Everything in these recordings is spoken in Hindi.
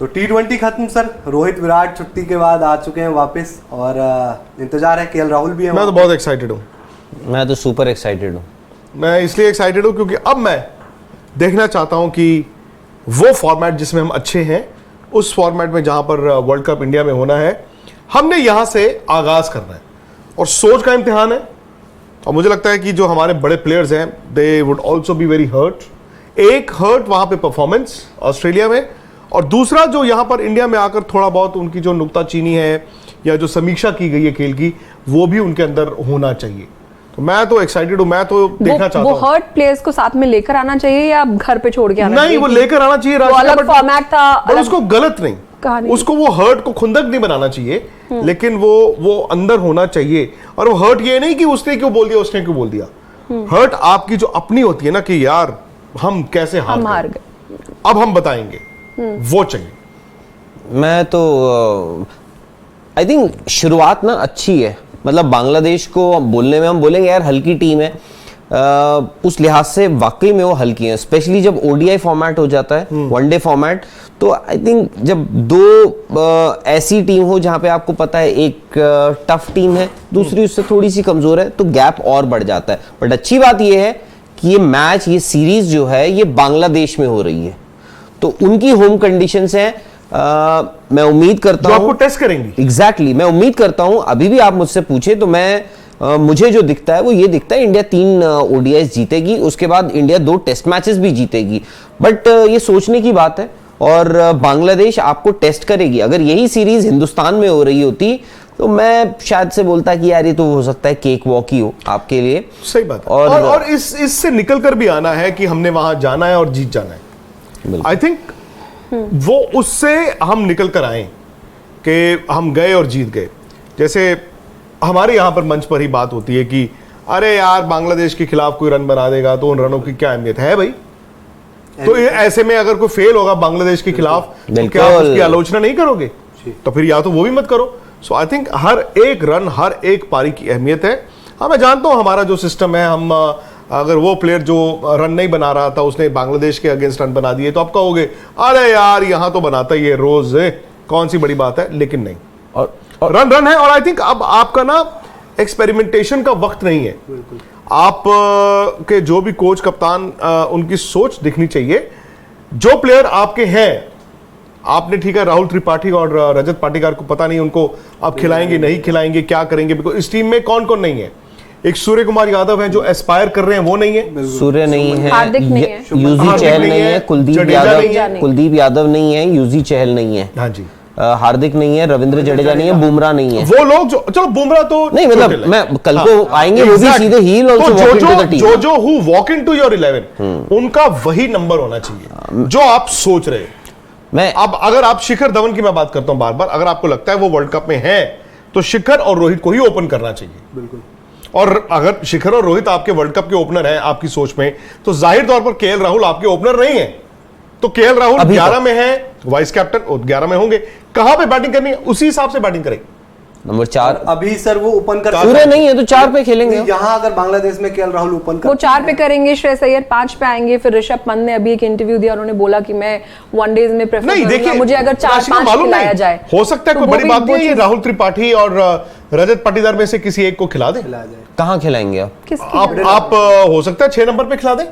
तो T20 खत्म सर, रोहित विराट छुट्टी के बाद आ चुके हैं वापस और इंतजार है, केएल राहुल भी है। मैं तो बहुत एक्साइटेड हूँ। मैं तो सुपर एक्साइटेड हूँ। मैं इसलिए एक्साइटेड हूँ क्योंकि अब मैं देखना चाहता हूँ कि वो फॉर्मेट जिसमें हम अच्छे हैं, उस फॉर्मेट में जहाँ पर वर्ल्ड कप इंडिया में होना है, हमने यहाँ से आगाज करना है और सोच का इम्तिहान है। और मुझे लगता है कि जो हमारे बड़े प्लेयर्स हैं, they would also be very hurt. एक हर्ट वहाँ पे परफॉर्मेंस ऑस्ट्रेलिया में, और दूसरा जो यहाँ पर इंडिया में आकर थोड़ा बहुत उनकी जो नुक्ताचीनी है या जो समीक्षा की गई है खेल की, वो भी उनके अंदर होना चाहिए। तो मैं तो एक्साइटेड हूँ, मैं तो देखना चाहता हूँ। वो हर्ट प्लेयर्स को साथ में लेकर आना चाहिए या घर पे छोड़ के आना चाहिए? नहीं, वो लेकर आना चाहिए। वो अलग फॉर्मेट था, पर उसको गलत नहीं, उसको वो हर्ट को खुंदक नहीं बनाना चाहिए, लेकिन वो अंदर होना चाहिए। और वो हर्ट ये नहीं कि उसने क्यों बोल दिया, उसने क्यों बोल दिया। हर्ट आपकी जो अपनी होती है ना कि यार हम कैसे हार गए, अब हम बताएंगे, वो चाहिए। मैं तो आई थिंक शुरुआत ना अच्छी है। मतलब बांग्लादेश को बोलने में हम बोलेंगे यार हल्की टीम है, उस लिहाज से वाकई में वो हल्की है। स्पेशली जब ओडीआई फॉर्मेट हो जाता है, वनडे फॉर्मेट, तो आई थिंक जब दो ऐसी टीम हो जहां पे आपको पता है एक टफ टीम है, दूसरी उससे थोड़ी सी कमजोर है, तो गैप और बढ़ जाता है। बट अच्छी बात ये है कि ये मैच, ये सीरीज जो है ये बांग्लादेश में हो रही है, तो उनकी होम कंडीशंस हैं। मैं उम्मीद करता हूं आपको टेस्ट करेंगी। एग्जैक्टली, मैं उम्मीद करता हूं, अभी भी आप मुझसे पूछे तो मैं मुझे जो दिखता है वो ये दिखता है, इंडिया 3 ओडीआईज जीतेगी, उसके बाद इंडिया 2 टेस्ट मैचेस भी जीतेगी। बट ये सोचने की बात है, और बांग्लादेश आपको टेस्ट करेगी। अगर यही सीरीज हिंदुस्तान में हो रही होती तो मैं शायद से बोलता कि यार ये तो हो सकता है केक वॉक ही हो आपके लिए। सही बात है। और इससे निकल कर भी आना है कि हमने वहां जाना है और जीत जाना है। आई थिंक वो उससे हम निकल कर आए कि हम गए और जीत गए। जैसे हमारे यहां पर मंच पर ही बात होती है कि अरे यार बांग्लादेश के खिलाफ कोई रन बना देगा तो उन रनों की क्या अहमियत है भाई। तो ऐसे में अगर कोई फेल होगा बांग्लादेश के खिलाफ तो क्या आप उसकी आलोचना नहीं करोगे? तो फिर या तो वो भी मत करो। सो आई थिंक हर एक रन, हर एक पारी की अहमियत है। हाँ, मैं जानता हूं हमारा जो सिस्टम है, हम अगर वो प्लेयर जो रन नहीं बना रहा था उसने बांग्लादेश के अगेंस्ट रन बना दिए तो आप कहोगे अरे यार यहां तो बनाता ही है रोज, कौन सी बड़ी बात है। लेकिन नहीं, और रन है। और आई थिंक अब आपका ना एक्सपेरिमेंटेशन का वक्त नहीं है। आप के जो भी कोच कप्तान, उनकी सोच दिखनी चाहिए। जो प्लेयर आपके हैं, आपने ठीक है राहुल त्रिपाठी और रजत पाटीदार को पता नहीं उनको आप खिलाएंगे नहीं खिलाएंगे, क्या करेंगे, बिकॉज इस टीम में कौन कौन नहीं है। एक सूर्य कुमार यादव है जो एस्पायर कर रहे हैं, वो नहीं है। सूर्य नहीं है, हार्दिक नहीं है, यूजी चहल नहीं है, कुलदीप यादव नहीं है, यूजी चहल नहीं है, हाँ जी, हार्दिक नहीं है, रविंद्र जडेजा नहीं है, बुमराह नहीं है। वो लोग जो, चलो बुमराह तो नहीं, मतलब मैं कल को आएंगे वो भी सीधे ही जो हु वॉक इनटू योर 11 उनका वही नंबर होना चाहिए जो आप सोच रहे हैं। मैं अब अगर आप शिखर धवन की मैं बात करता हूं बार बार, अगर आपको लगता है वो वर्ल्ड कप में है तो शिखर और रोहित को ही ओपन करना चाहिए। बिल्कुल। और अगर शिखर और रोहित आपके वर्ल्ड कप के ओपनर हैं आपकी सोच में, तो जाहिर तौर पर केएल राहुल आपके ओपनर नहीं है। तो केएल राहुल 11 में है, वाइस कैप्टन 11 में होंगे, कहां पे बैटिंग करनी है उसी हिसाब से बैटिंग करेंगे। नंबर 4 अभी सर वो ओपन कर सूर्य नहीं है तो 4 पे खेलेंगे। यहाँ अगर बांग्लादेश में केएल राहुल ओपन कर, वो 4 पे करेंगे, श्रेयस अय्यर 5 पे आएंगे। फिर ऋषभ पंत ने अभी एक इंटरव्यू दिया, उन्होंने बोला कि मैं वनडेज में प्रेफर करूंगा, मुझे अगर 4-5 खिलाया जाए। हो सकता है कोई बड़ी बात नहीं है, राहुल त्रिपाठी और रजत पाटीदार में से किसी एक को खिला दे। कहां खिलाएंगे आप हो सकता है 6 नंबर पे खिला दें।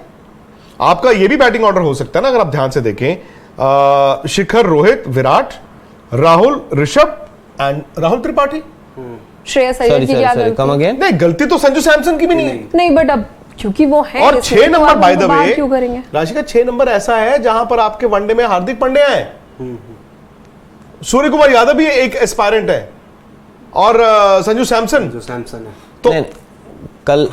आपका ये भी बैटिंग ऑर्डर हो सकता है ना, अगर आप ध्यान से देखें, शिखर, रोहित, विराट, राहुल, ऋषभ एंड राहुल त्रिपाठी। श्रेयस अय्यर की क्या गलती? नहीं, गलती तो संजू सैमसन की भी नहीं है। नहीं, बट अब क्योंकि वो है, और 6 नंबर बाय द वे क्यों करेंगे? राशिका 6 नंबर ऐसा है जहां पर आपके वनडे में हार्दिक पांड्या है, सूर्य कुमार यादव भी एक एस्पायरेंट है, और संजू सैमसन है। तो कल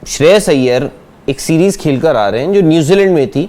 श्रेयस अय्यर एक सीरीज खेलकर आ रहे हैं जो न्यूजीलैंड में थी,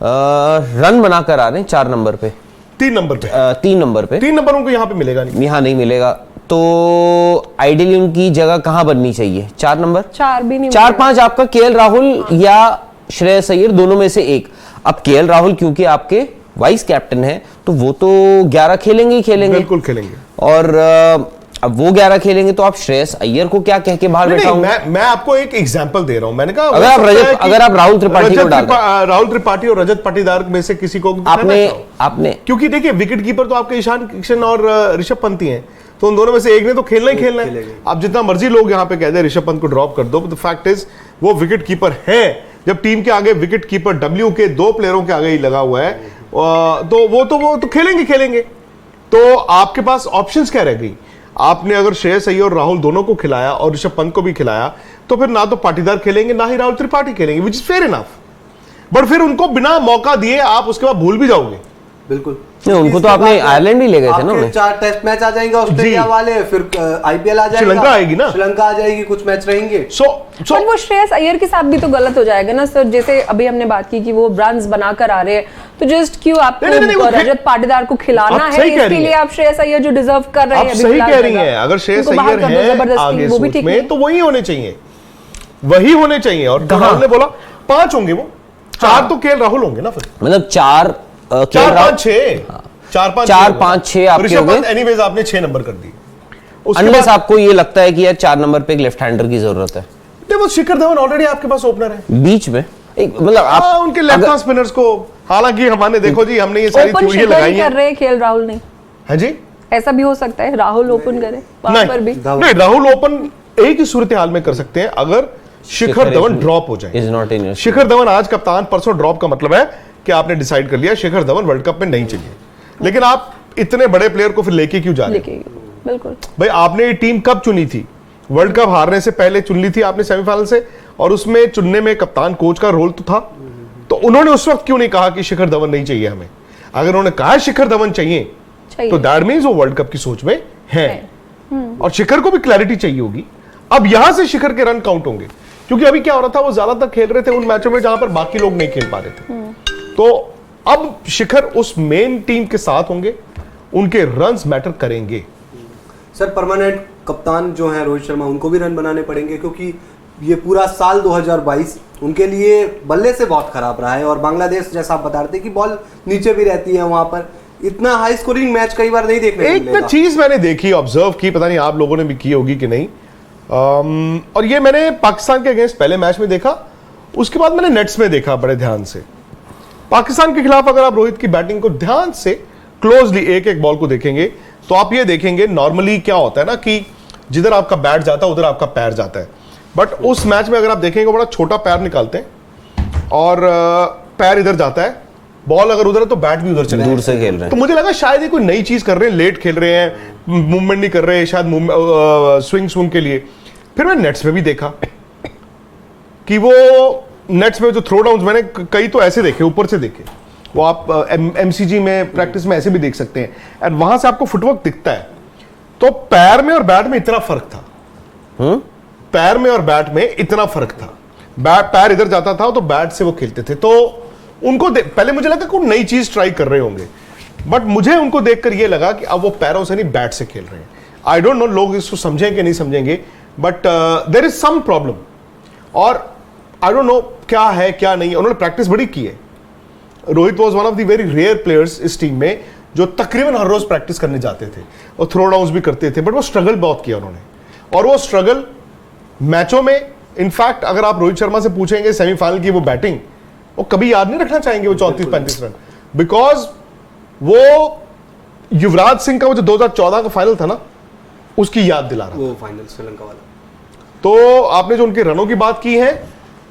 रन बनाकर आ रहे हैं 4 नंबर पे, 3 नंबर पे, 3 नंबर पे। 3 नंबर उनको यहाँ पे मिलेगा नहीं, यहाँ नहीं मिलेगा। तो आइडियली उनकी जगह कहां बननी चाहिए? 4 नंबर, 4 भी नहीं, 4-5 आपका केएल राहुल या श्रेयस अय्यर, दोनों में से एक। अब केएल राहुल क्योंकि आपके वाइस कैप्टन है तो वो तो 11 खेलेंगे ही खेलेंगे, बिल्कुल खेलेंगे। और अब वो 11 खेलेंगे तो आप श्रेयस अय्यर को क्या कह के बाहर बैठाओगे? मैं आपको एक एग्जांपल दे रहा हूं। मैंने कहा अगर आप राहुल त्रिपाठी को डाल राहुल त्रिपाठी और रजत पाटीदार में से किसी को आपने क्योंकि देखिए विकेट कीपर तो आपके ईशान किशन और ऋषभ पंत ही हैं, तो उन दोनों में से एक ने तो खेलना ही खेलना है। आप जितना मर्जी लोग यहाँ पे कह दे ऋषभ पंत को ड्रॉप कर दो, बट द फैक्ट इज वो विकेट कीपर है। जब टीम के आगे विकेट कीपर डब्ल्यू के 2 प्लेयरों के आगे ही लगा हुआ है, तो वो खेलेंगे। तो आपके पास ऑप्शंस क्या रह गई? आपने अगर श्रेयस अय्यर और राहुल दोनों को खिलाया और ऋषभ पंत को भी खिलाया, तो फिर ना तो पाटीदार खेलेंगे ना ही राहुल त्रिपाठी खेलेंगे, which is fair enough. But फिर उनको बिना मौका दिए आप उसके बाद भूल भी जाओगे। बिल्कुल नहीं, उनको तो आपने आयरलैंड भी ले गए थे ना। 4 टेस्ट मैच आ जाएंगे ऑस्ट्रेलिया वाले, फिर आईपीएल आ जाएगा, श्रीलंका आएगी ना, श्रीलंका आ जाएगी, कुछ मैच रहेंगे। पर वो श्रेयस अय्यर के साथ भी तो गलत हो जाएगा ना सर। जैसे अभी हमने बात की कि वो रन्स बनाकर आ रहे हैं, तो जस्ट क्यों आपको रजत पाटीदार को खिलाना है? इसके लिए आप श्रेयस अय्यर जो डिजर्व कर रहे हैं, सही कह रही हैं। अगर श्रेयस अय्यर है आगे सोच में तो वही होने चाहिए। और राहुल ने बोला 5 होंगे, वो 4 तो केएल राहुल होंगे ना फिर, मतलब 4 5 6 आपके हो गए। एनीवेज आपने 6 नंबर कर दिए। अनलेस आपको ये लगता है कि यार 4 नंबर पे एक लेफ्ट हैंडर की जरूरत है। देखो शिखर धवन ऑलरेडी आपके पास ओपनर है बीच में, एक मतलब आप उनके लेफ्ट हैंड स्पिनर्स को, हालांकि हमने देखो जी हमने ये सारी थ्योरी लगाई है। कर रहे हैं केएल राहुल नहीं है जी, ऐसा भी हो सकता है राहुल ओपन करे वहां पर भी। नहीं, राहुल ओपन एक ही सूरत हाल में कर सकते हैं अगर शिखर धवन ड्रॉप हो जाए। शिखर धवन आज कप्तान, परसों ड्रॉप का मतलब है कि आपने डिसाइड कर लिया शिखर धवन वर्ल्ड कप में नहीं चाहिए। लेकिन आप इतने बड़े प्लेयर को फिर लेके क्यों जा रहे हैं? बिल्कुल भाई, आपने ये टीम कब चुनी थी? वर्ल्ड कप हारने से पहले चुन ली थी आपने सेमीफाइनल से, और उसमें चुनने में कप्तान कोच का रोल तो था। तो उन्होंने उस वक्त क्यों नहीं कहा कि शिखर धवन नहीं चाहिए हमें? अगर उन्होंने कहा शिखर धवन चाहिए तो दैट मींस वो वर्ल्ड कप की सोच में है। और शिखर को भी क्लैरिटी चाहिए होगी। अब यहां से शिखर के रन काउंट होंगे, क्योंकि अभी क्या हो रहा था, वो ज्यादातर खेल रहे थे उन मैचों में जहां पर बाकी लोग नहीं खेल पा रहे थे। तो अब शिखर उस मेन टीम के साथ होंगे, उनके रन्स मैटर करेंगे। सर परमानेंट कप्तान जो है रोहित शर्मा, उनको भी रन बनाने पड़ेंगे, क्योंकि ये पूरा साल 2022 उनके लिए बल्ले से बहुत खराब रहा है। और बांग्लादेश, जैसा आप बता रहे थे कि बॉल नीचे भी रहती है, वहां पर इतना हाई स्कोरिंग मैच कई बार नहीं देखने को मिलेगा। एक चीज मैंने देखी, ऑब्जर्व की, पता नहीं आप लोगों ने भी की होगी कि नहीं, और ये मैंने पाकिस्तान के अगेंस्ट पहले मैच में देखा, उसके बाद मैंने नेट्स में देखा बड़े ध्यान से। पाकिस्तान के खिलाफ अगर आप रोहित की बैटिंग को ध्यान से क्लोजली एक एक बॉल को देखेंगे तो आप ये देखेंगे नॉर्मली क्या होता है ना कि जिधर आपका बैट जाता है उधर आपका पैर जाता है। बट उस मैच में अगर आप देखेंगे बड़ा छोटा पैर निकालते हैं और पैर इधर जाता है, बॉल अगर उधर है तो बैट भी उधर चले, दूर से खेल रहे हैं। तो मुझे लगा शायद ये कोई नई चीज कर रहे हैं, लेट खेल रहे हैं, मूवमेंट नहीं कर रहे हैं, शायद स्विंग के लिए। फिर मैं नेट्स में भी देखा कि वो नेट्स में जो थ्रो डाउन मैंने कई तो ऐसे देखे, ऊपर से देखे, वो आप एमसीजी में प्रैक्टिस में ऐसे भी देख सकते हैं, एंड वहां से आपको फुटवर्क दिखता है। तो पैर में और बैट में इतना फर्क था, पैर में और बैट में इतना फर्क था। पैर इधर जाता था तो बैट से वो खेलते थे। तो उनको पहले मुझे लगा कोई नई चीज ट्राई कर रहे होंगे, बट मुझे उनको देखकर ये लगा कि अब वो पैरों से नहीं बैट से खेल रहे हैं। आई डोंट नो लोग इसको समझेंगे कि नहीं समझेंगे, but there is some problem. और आई डोंट नो क्या है क्या नहीं। उन्होंने प्रैक्टिस बड़ी की है। Rohit was one of the very rare players इस टीम में जो तकरीबन हर रोज प्रैक्टिस करने जाते थे और थ्रो डाउन्स भी करते थे, बट वो स्ट्रगल बहुत किया उन्होंने। और वो स्ट्रगल मैचों में, इनफैक्ट अगर आप रोहित शर्मा से पूछेंगे सेमीफाइनल की वो बैटिंग, वो कभी याद नहीं रखना चाहेंगे वो 34-35 रन, बिकॉज वो युवराज सिंह का वो जो 2014 का फाइनल था ना, उसकी याद दिला रहा, वो फाइनल श्रीलंका वाला। तो आपने जो उनके रनों की बात की है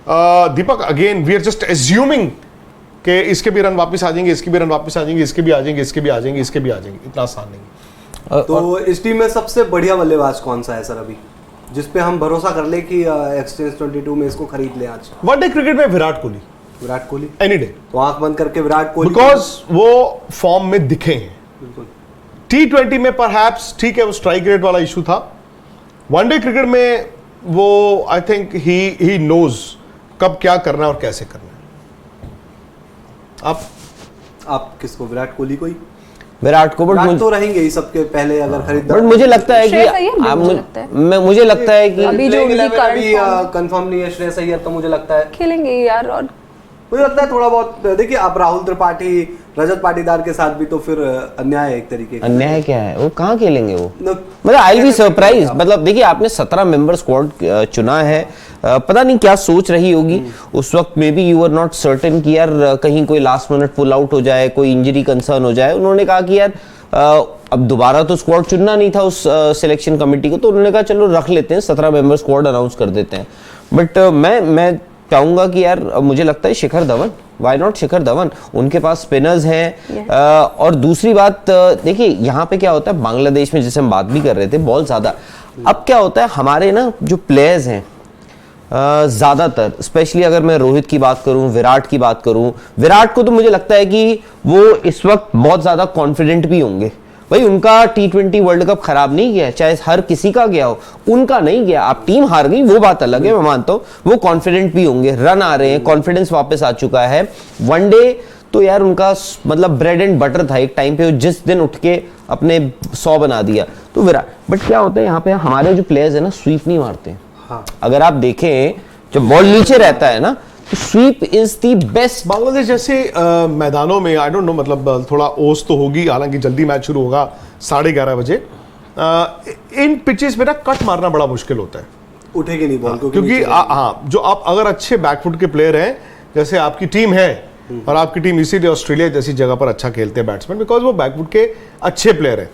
Deepak, again we are just assuming कि इसके भी रन वापस आ जाएंगे, इसके भी रन वापस आ जाएंगे, इसके भी आ जाएंगे, इसके भी आ जाएंगे, इसके भी आ जाएंगे, इतना आसान नहीं। तो इस टीम में सबसे बढ़िया बल्लेबाज कौन सा है सर अभी, जिसपे हम भरोसा कर ले कि एक्सचेंज 22 में इसको खरीद ले आज? वनडे क्रिकेट में विराट कोहली एनी डे। तो आंख बंद करके विराट कोहली, बिकॉज वो फॉर्म में दिखे हैं। बिल्कुल। T20 में परहैप्स ठीक है, वो स्ट्राइक रेट वाला इशू था। वनडे क्रिकेट में वो आई थिंक ही नोज कब क्या करना है और कैसे करना है। आप किसको, विराट कोहली को ही? विराट को, बट तो रहेंगे ही सबके पहले अगर खरीददार। बट मुझे लगता है कि मुझे लगता है कि अभी जो कंफर्म नहीं है श्रेयस अय्यर, तो मुझे लगता है खेलेंगे यार। और मुझे लगता है थोड़ा बहुत देखिए, आप राहुल त्रिपाठी, रजत पाटीदार के साथ भी तो फिर अन्याय है एक तरीके का। अन्याय क्या है, वो कहाँ खेलेंगे वो? No, मतलब आई विल बी सरप्राइज। मतलब देखिए, आपने 17 मेंबर स्क्वाड चुना है, पता नहीं क्या सोच रही होगी उस वक्त। Maybe you are not certain कि यार कहीं कोई लास्ट मिनट पुल आउट हो जाए, कोई इंजरी कंसर्न हो जाए। उन्होंने कहा कि यार अब दोबारा तो स्क्वाड चुनना नहीं था उस सिलेक्शन कमेटी को, तो उन्होंने कहा चलो रख लेते हैं, 17 मेंबर स्क्वाड अनाउंस कर देते हैं। बट मैं चाहूंगा कि यार मुझे लगता है शिखर धवन, व्हाई नॉट शिखर धवन, उनके पास स्पिनर्स हैं। और दूसरी बात देखिए, यहाँ पे क्या होता है बांग्लादेश में, जैसे हम बात भी कर रहे थे, बॉल ज्यादा। अब क्या होता है, हमारे ना जो प्लेयर्स हैं ज्यादातर, स्पेशली अगर मैं रोहित की बात करूं, विराट की बात करूं, विराट को तो मुझे लगता है कि वो इस वक्त बहुत ज्यादा कॉन्फिडेंट भी होंगे। भाई उनका T20 वर्ल्ड कप खराब नहीं गया, चाहे हर किसी का गया हो, उनका नहीं गया। आप टीम हार गई वो बात अलग है, मैं मानता हूं। वो कॉन्फिडेंट भी होंगे, रन आ रहे हैं, कॉन्फिडेंस वापस आ चुका है। वनडे तो यार उनका मतलब ब्रेड एंड बटर था एक टाइम पे, जिस दिन उठ के अपने 100 बना दिया तो विराट। बट क्या होता है यहाँ पे, हमारे जो प्लेयर्स है ना स्वीप नहीं मारते। हाँ। अगर आप देखें जब बॉल नीचे रहता है ना, तो sweep is the best. Bangladesh जैसे मैदानों में आई डोंट नो, मतलब थोड़ा ओस तो होगी, हालांकि जल्दी मैच शुरू होगा 11:30 बजे। इन पिचेस में ना कट मारना बड़ा मुश्किल होता है, उठेगी नहीं बॉल क्योंकि हाँ, जो आप अगर अच्छे बैकफुट के प्लेयर हैं, जैसे आपकी टीम है, और आपकी टीम इसीलिए ऑस्ट्रेलिया जैसी जगह पर अच्छा खेलते हैं बैट्समैन, बिकॉज वो बैकफुट के अच्छे प्लेयर हैं।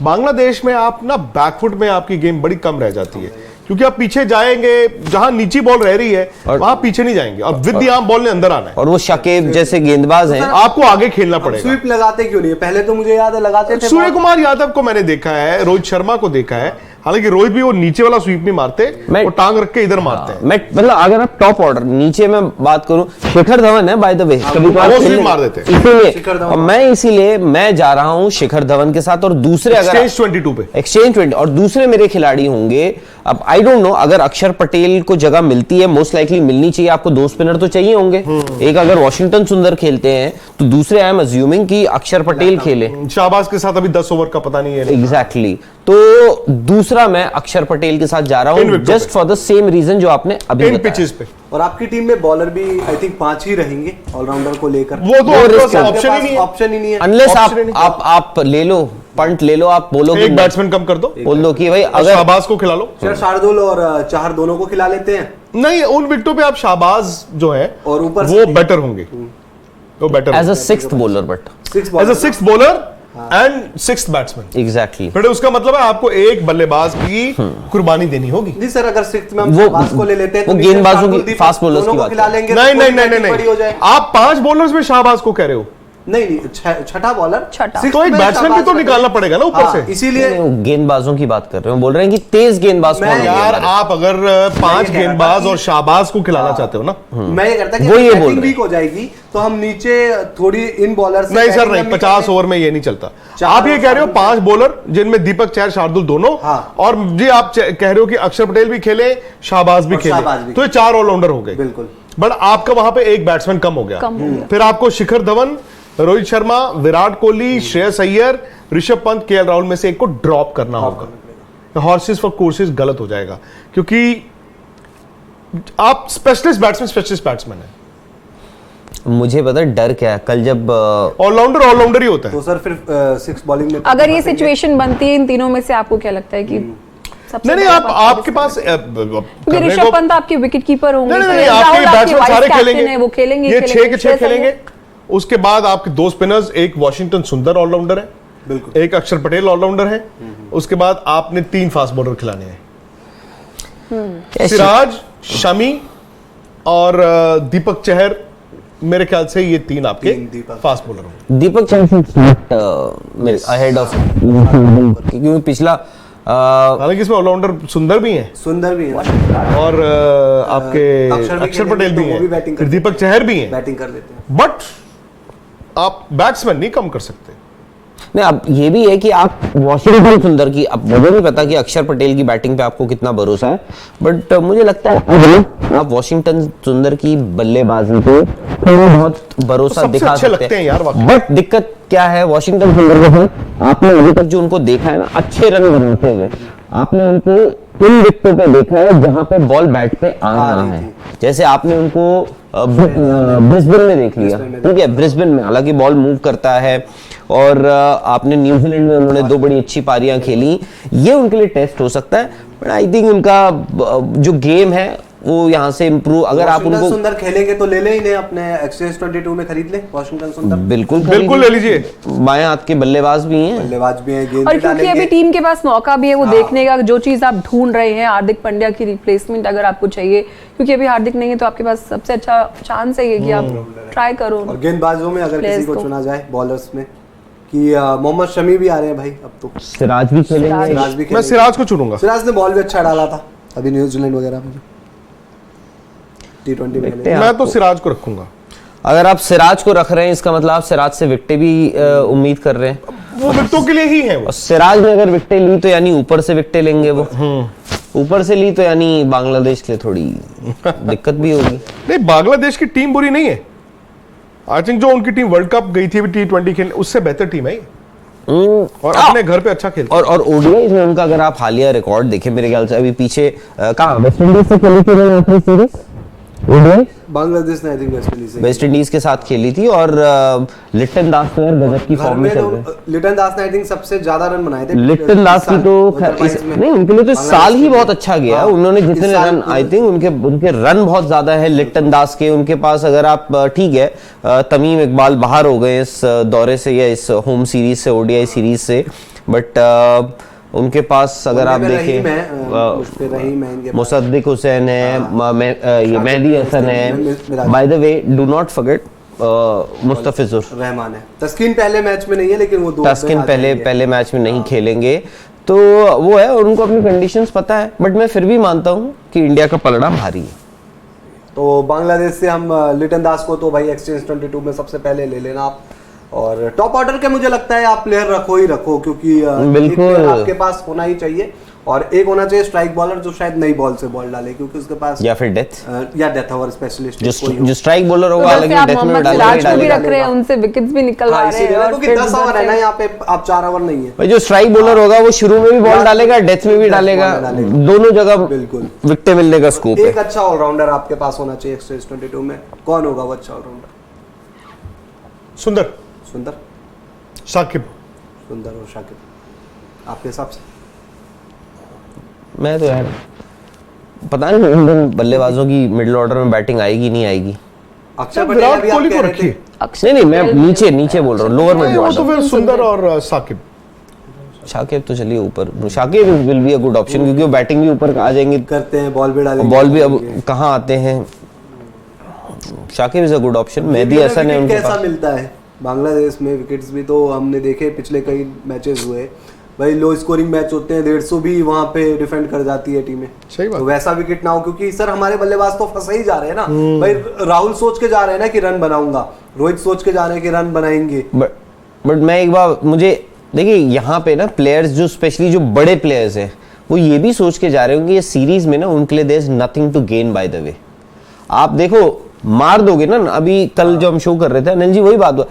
बांग्लादेश में आप ना बैकफुट में आपकी गेम बड़ी कम रह जाती है, क्योंकि आप पीछे जाएंगे, जहां नीची बॉल रह रही है वहां पीछे नहीं जाएंगे, और विद द आर्म बॉल ने अंदर आना है। और वो शकीब जैसे गेंदबाज हैं, आपको आगे खेलना पड़ेगा। स्वीप लगाते क्यों नहीं है? पहले तो मुझे याद है लगाते थे। सूर्य कुमार यादव को मैंने देखा है, रोहित शर्मा को देखा है, हालांकि रोहित भी वो नीचे वाला स्वीप नहीं मारते, वो टांग रख के इधर मारते हैं। मैं मतलब अगर आप टॉप ऑर्डर नीचे में बात करूं, शिखर धवन है बाय द वे, कभी वो स्वीप मार देते हैं। इसीलिए मैं जा रहा हूं शिखर धवन के साथ। और दूसरे अगर एक्सचेंज 22 पे, एक्सचेंज 20, और दूसरे मेरे खिलाड़ी होंगे। अब आई डोंट नो, अगर अक्षर पटेल को जगह मिलती है, मोस्ट लाइकली मिलनी चाहिए, आपको 2 स्पिनर तो चाहिए होंगे। एक अगर वॉशिंगटन सुंदर खेलते हैं तो दूसरे आई एम अज्यूमिंग कि अक्षर पटेल खेले। शाहबाज के साथ अभी 10 ओवर का पता नहीं है। एग्जैक्टली तो दूसरा मैं अक्षर पटेल के साथ जा रहा हूं, just for the same reason जो आपने अभी बताया। पिचेस पे। और आपकी टीम में बॉलर भी आई थिंक 5 ही रहेंगे ऑलराउंडर को लेकर। वो तो ऑप्शन ही नहीं है, अनलेस आप ले लो, पंट ले लो, आप बोलो एक बैट्समैन कम कर दो, बोल दो कि भाई अगर शाहबाज को खिला लो, शार्दुल और चाहर दोनों को खिला लेते हैं। नहीं, उन विकेटों पे आप शाहबाज जो है और ऊपर वो बेटर होंगे, वो better as a 6th bowler, but as a 6th bowler and 6th batsman. Exactly, but उसका मतलब है आपको एक बल्लेबाज की कुर्बानी देनी होगी। जी सर, अगर 6th में हम शाहबाज को ले लेते हैं वो तो गेंदबाजों की फास्ट बॉलर्स की बात खिला लेंगे। नहीं, आप 5 बॉलर्स में शाहबाज को कह रहे हो। नहीं, छठा बॉलर, तो एक बैट्समैन भी तो निकालना पड़ेगा ना ऊपर से, इसीलिए गेंदबाजों की बात कर रहे हो, बोल रहे हैं कि तेज गेंदबाज कौन है यार। आप अगर 5 गेंदबाज और शाहबाज को खिलाना चाहते हो ना, मैं ये कहता कि वो ये बोल बैटिंग वीक हो जाएगी तो हम नीचे थोड़ी इन बॉलर से नहीं सर, नहीं, 50 ओवर में ये नहीं चलता। आप ये कह रहे हो 5 बॉलर जिनमें दीपक चहर, शार्दुल दोनों, और जी आप कह रहे हो कि अक्षर पटेल भी खेले, शाहबाज भी खेले, तो ये 4 ऑलराउंडर हो गए। बिल्कुल, बट आपका वहां पे एक बैट्समैन कम हो गया। फिर आपको शिखर धवन, रोहित शर्मा, विराट कोहली, श्रेयस अय्यर, ऋषभ पंत, केएल राहुल में से एक को ड्रॉप करना होगा। हॉर्सेस फॉर कोर्सेस गलत हो जाएगा, क्योंकि आप स्पेशलिस्ट बैट्समैन है। मुझे पता डर क्या है, कल जब ऑलराउंडर ही होता है। तो सर फिर 6 बॉलिंग में अगर ये सिचुएशन बनती है इन तीनों में से, आपको क्या लगता है कि नहीं, आपके पास ऋषभ पंत आपके विकेट कीपर होंगे, नहीं, आपके बैट्समैन सारे खेलेंगे, वो खेलेंगे, ये 6 के 6 खेलेंगे। उसके बाद आपके 2 स्पिनर्स, एक वॉशिंगटन सुंदर ऑलराउंडर है, बिल्कुल, एक अक्षर पटेल ऑलराउंडर है। उसके बाद आपने 3 फास्ट बॉलर खिलाने हैं, सिराज, शमी और दीपक चहर। मेरे ख्याल से ये 3 आपके फास्ट बॉलर होंगे। दीपक चहर अहेड ऑफ, क्योंकि पिछला हालांकि इसमें ऑलराउंडर सुंदर भी हैं, और आपके अक्षर पटेल भी हैं, दीपक चहर भी हैं, बैटिंग कर लेते हैं। बट आप बैट्समैन नहीं कम कर सकते। नहीं, अब ये भी है कि आप वॉशिंगटन सुंदर की, अब मुझे नहीं पता कि अक्षर पटेल की बैटिंग पे आपको कितना भरोसा है, बट मुझे लगता है आप वॉशिंगटन सुंदर की बल्लेबाजी पे बहुत भरोसा दिखा सकते हैं यार। बट दिक्कत क्या है वॉशिंगटन सुंदर के साथ, आपने अभी तक जो उनको देखा है ना अच्छे रन बनाते हुए, आपने उनको उन विकेटों पे देखा है जहां पे बॉल बैट पे आ रहा है। जैसे आपने उनको ब्रिस्बेन में देख लिया, ठीक है, ब्रिस्बेन में हालांकि बॉल मूव करता है, और आपने न्यूजीलैंड में उन्होंने 2 बड़ी अच्छी पारियां खेली, ये उनके लिए टेस्ट हो सकता है। बट आई थिंक उनका जो गेम है वो यहाँ से इम्प्रूव, अगर आप उनको सुंदर खेलेंगे तो ले ले इन्हें अपने एक्सचेंज 22 में खरीद ले वॉशिंगटन सुंदर। बिल्कुल ले लीजिए, बाएं हाथ के बल्लेबाज भी हैं, गेंद और क्योंकि अभी टीम के पास मौका भी है वो देखने का, जो चीज आप ढूंढ रहे हैं हार्दिक पांड्या की रिप्लेसमेंट अगर आपको चाहिए, क्योंकि अभी हार्दिक नहीं है तो आपके पास सबसे अच्छा चांस है कि आप ट्राई करो। और गेंदबाजों में अगर किसी को चुना जाए बॉलर्स में कि मोहम्मद शमी भी आ रहे हैं भाई, अब तो सिराज भी खेलेंगे। मैं सिराज को चुनूंगा। सिराज ने बॉल भी अच्छा डाला था अभी न्यूजीलैंड वगैरह में T20 में। मैं तो सिराज को रखूंगा। अगर आप सिराज को रख रहे हैं इसका मतलब आप सिराज से विकेटें भी उम्मीद कर रहे हैं। वो विकेटों के लिए ही है वो। सिराज ने अगर विकेटें ली तो यानी ऊपर से विकेटें लेंगे वो, ऊपर से ली तो यानी बांग्लादेश के लिए थोड़ी दिक्कत भी होगी। नहीं, बांग्लादेश की टीम बुरी नहीं है। आई थिंक जो उनकी टीम वर्ल्ड कप गई थी अभी T20 खेलने, उससे बेहतर टीम है और अपने घर पे अच्छा खेलते हैं। और ओडीआई में उनका अगर आप हालिया रिकॉर्ड देखें, मेरे ख्याल से अभी पीछे कहाँ वेस्ट इंडीज से खेली थी सीरीज, ओडीआई बांग्लादेश ने आई थिंक वेस्ट इंडीज के साथ खेली थी, और लिट्टन दास तो यार गजब की फॉर्म में चल रहे हैं। लिट्टन दास ने आई थिंक सबसे ज्यादा रन बनाए थे। लिट्टन दास की तो नहीं, उनके लिए तो साल ही बहुत अच्छा गया। उन्होंने जितने रन, आई थिंक उनके रन बहुत ज्यादा है लिट्टन दास के। उनके पास अगर आप ठीक है तमीम इकबाल बाहर हो गए इस दौरे से या इस होम सीरीज से, ओडीआई सीरीज से, बट उनके पास अगर आप देखें मुसद्दिक हुसैन है, ये मेहदी हसन है, bye the way do not forget Mustafizur Rahman है। तस्कीन पहले मैच में नहीं है लेकिन वो तस्कीन पहले मैच में नहीं खेलेंगे, तो वो है और उनको अपनी कंडीशंस पता है। बट मैं फिर भी मानता हूँ कि इंडिया का पलड़ा भारी है। तो बांग्लादेश से हम लिट्टन दास को तो भाई एक्सचेंज 22 में सबसे पहले ले लेना आप। और टॉप ऑर्डर के मुझे लगता है आप प्लेयर रखो ही रखो, क्योंकि बिल्कुल आपके पास होना ही चाहिए। और एक होना चाहिए स्ट्राइक बॉलर जो शायद नई बॉल से बॉल डाले, क्योंकि उसके पास या फिर डेथ ओवर स्पेशलिस्ट जो स्ट्राइक बॉलर होगा, अलग डेथ में डालेंगे, रख रहे हैं उनसे विकेट्स भी निकलवा रहे हैं, क्योंकि 10 ओवर है ना यहाँ पे, आप 4 ओवर नहीं है। भाई जो स्ट्राइक बॉलर होगा वो शुरू में भी बॉल डालेगा, डेथ में भी डालेगा, दोनों जगह बिल्कुल विकेट मिलने का स्कोप है। एक अच्छा ऑलराउंडर आपके पास होना चाहिए एक्सचेंज 22 में। कौन होगा वो अच्छा ऑलराउंडर? सुंदर शाकिब। सुंदर और शाकिब आपके हिसाब से? मैं तो यार पता नहीं इंडियन बल्लेबाजों की मिडिल ऑर्डर में बैटिंग आएगी नहीं आएगी। अक्षर विराट कोहली को रखिए। नहीं मैं नीचे बोल रहा हूँ, लोअर मिडिल ऑर्डर। तो फिर सुंदर और शाकिब तो चलिए ऊपर। Shakib will be a good option, क्योंकि वो बैटिंग भी ऊपर आ जाएंगे, करते हैं, बॉल भी डालेंगे, बॉल भी अब कहाँ आते हैं। Shakib is a good option. Mehdi Hasan है उनके पास। कैसा मिलता है बांग्लादेश में विकेट्स भी तो हमने देखे, पिछले कई मैचेस हुए भाई, लो स्कोरिंग मैच होते हैं, 150 भी वहां पे डिफेंड कर जाती है टीमें। सही बात। तो वैसा विकेट ना हो, क्योंकि सर हमारे बल्लेबाज तो फंसे ही जा रहे हैं ना भाई। राहुल सोच के जा रहे हैं ना कि रन बनाऊंगा, रोहित सोच के जा रहे हैं कि रन बनाएंगे। बट मैं एक बार मुझे देखिए यहाँ पे ना प्लेयर्स जो स्पेशली जो बड़े प्लेयर्स हैं वो ये भी सोच के जा रहे होंगे ये सीरीज में ना उनके लिए there is nothing to gain by the way. आप देखो मार दोगे ना, अभी कल जो हम शो कर रहे थे अनिल जी वही बात हुआ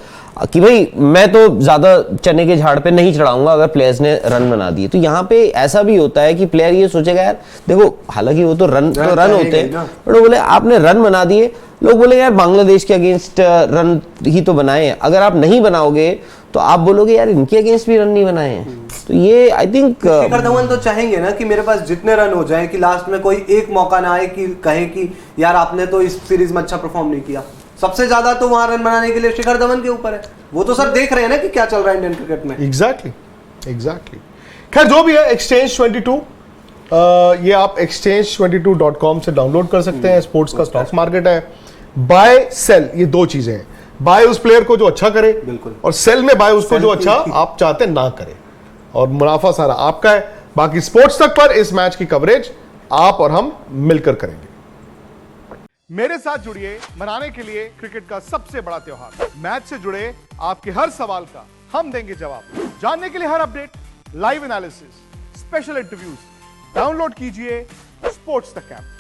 कि भाई मैं तो ज्यादा चने के झाड़ पे नहीं चढ़ाऊंगा अगर प्लेयर्स ने रन बना दिए। तो यहाँ पे ऐसा भी होता है कि प्लेयर ये सोचेगा यार देखो, हालांकि वो तो रन होते हैं, बट वो बोले आपने रन बना दिए, लोग बोले यार बांग्लादेश के अगेंस्ट रन ही तो बनाए हैं, अगर आप नहीं बनाओगे तो आप बोलोगे यार इनके अगेंस्ट भी रन नहीं बनाए हैं। तो ये आई थिंक शिखर धवन तो चाहेंगे ना कि मेरे पास जितने रन हो जाएं कि लास्ट में कोई एक मौका ना आए कि कहे कि यार आपने तो इस सीरीज में अच्छा परफॉर्म नहीं किया। सबसे ज्यादा तो वहां रन बनाने के लिए शिखर धवन के ऊपर है। वो तो सर देख रहे हैं ना कि क्या चल रहा है इंडियन क्रिकेट में। एग्जैक्टली। खैर जो भी है एक्सचेंज 22 ये आप exchange22.com से डाउनलोड कर सकते हैं। स्पोर्ट्स का स्टॉक मार्केट है। बाय सेल ये दो चीजें हैं, बाय उस प्लेयर को जो अच्छा करे बिल्कुल, और सेल में बाय उसको जो अच्छा आप चाहते ना करे, और मुनाफा सारा आपका है। बाकी स्पोर्ट्स तक पर इस मैच की कवरेज आप और हम मिलकर करेंगे। मेरे साथ जुड़िए मनाने के लिए क्रिकेट का सबसे बड़ा त्योहार। मैच से जुड़े आपके हर सवाल का हम देंगे जवाब। जानने के लिए हर update, live analysis, special interviews, download कीजिए स्पोर्ट्स तक ऐप।